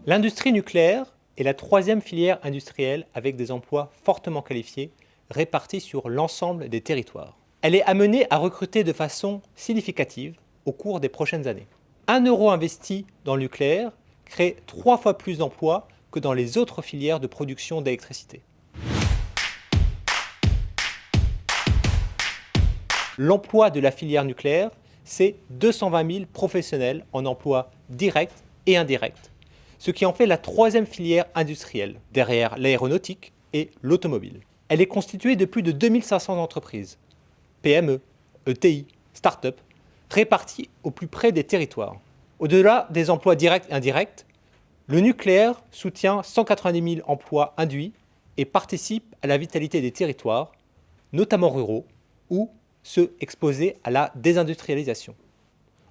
L'industrie nucléaire est la troisième filière industrielle avec des emplois fortement qualifiés répartis sur l'ensemble des territoires. Elle est amenée à recruter de façon significative au cours des prochaines années. 1 € investi dans le nucléaire crée 3 fois plus d'emplois que dans les autres filières de production d'électricité. L'emploi de la filière nucléaire, c'est 220 000 professionnels en emploi direct et indirect, ce qui en fait la troisième filière industrielle, derrière l'aéronautique et l'automobile. Elle est constituée de plus de 2500 entreprises, PME, ETI, start-up, réparties au plus près des territoires. Au-delà des emplois directs et indirects, le nucléaire soutient 190 000 emplois induits et participe à la vitalité des territoires, notamment ruraux, ou ceux exposés à la désindustrialisation.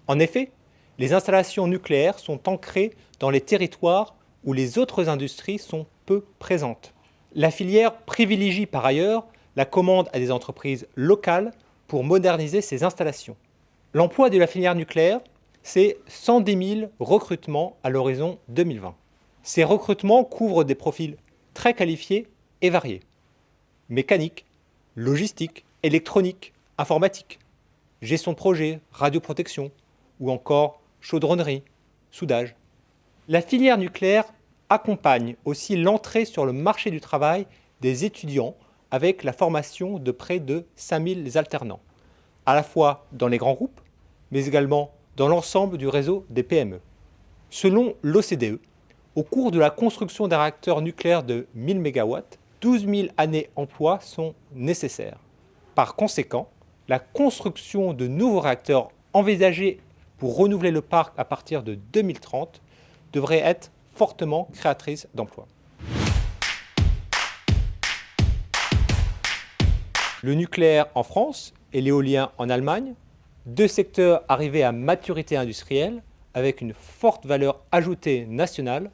En effet, les installations nucléaires sont ancrées dans les territoires où les autres industries sont peu présentes. La filière privilégie par ailleurs la commande à des entreprises locales pour moderniser ces installations. L'emploi de la filière nucléaire, c'est 110 000 recrutements à l'horizon 2020. Ces recrutements couvrent des profils très qualifiés et variés. Mécanique, logistique, électronique, informatique, gestion de projet, radioprotection ou encore chaudronnerie, soudage. La filière nucléaire accompagne aussi l'entrée sur le marché du travail des étudiants avec la formation de près de 5000 alternants, à la fois dans les grands groupes, mais également dans l'ensemble du réseau des PME. Selon l'OCDE, au cours de la construction d'un réacteur nucléaire de 1000 MW, 12 000 années emploi sont nécessaires. Par conséquent, la construction de nouveaux réacteurs envisagés pour renouveler le parc à partir de 2030 devrait être fortement créatrice d'emplois. Le nucléaire en France et l'éolien en Allemagne, deux secteurs arrivés à maturité industrielle avec une forte valeur ajoutée nationale,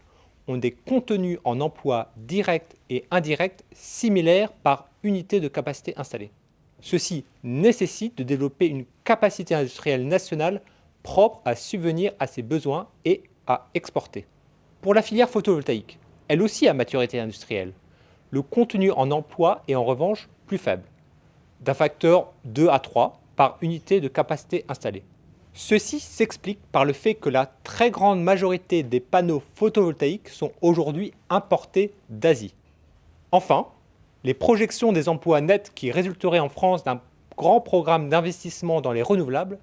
ont des contenus en emploi direct et indirect similaires par unité de capacité installée. Ceci nécessite de développer une capacité industrielle nationale propre à subvenir à ses besoins et à exporter. Pour la filière photovoltaïque, elle aussi à maturité industrielle, le contenu en emploi est en revanche plus faible, d'un facteur 2 à 3 par unité de capacité installée. Ceci s'explique par le fait que la très grande majorité des panneaux photovoltaïques sont aujourd'hui importés d'Asie. Enfin, les projections des emplois nets qui résulteraient en France d'un grand programme d'investissement dans les renouvelables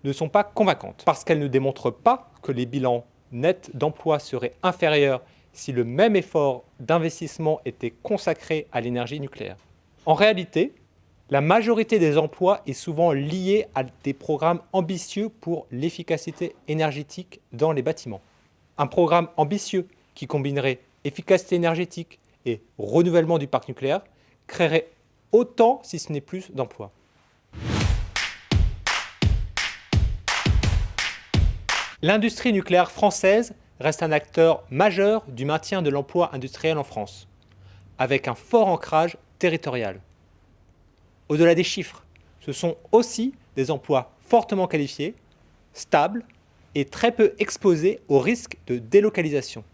ne sont pas convaincantes, parce qu'elles ne démontrent pas que les bilans nets d'emploi seraient inférieurs si le même effort d'investissement était consacré à l'énergie nucléaire. En réalité, la majorité des emplois est souvent liée à des programmes ambitieux pour l'efficacité énergétique dans les bâtiments. Un programme ambitieux qui combinerait efficacité énergétique et renouvellement du parc nucléaire créerait autant, si ce n'est plus, d'emplois. L'industrie nucléaire française reste un acteur majeur du maintien de l'emploi industriel en France, avec un fort ancrage territorial. Au-delà des chiffres, ce sont aussi des emplois fortement qualifiés, stables et très peu exposés au risque de délocalisation.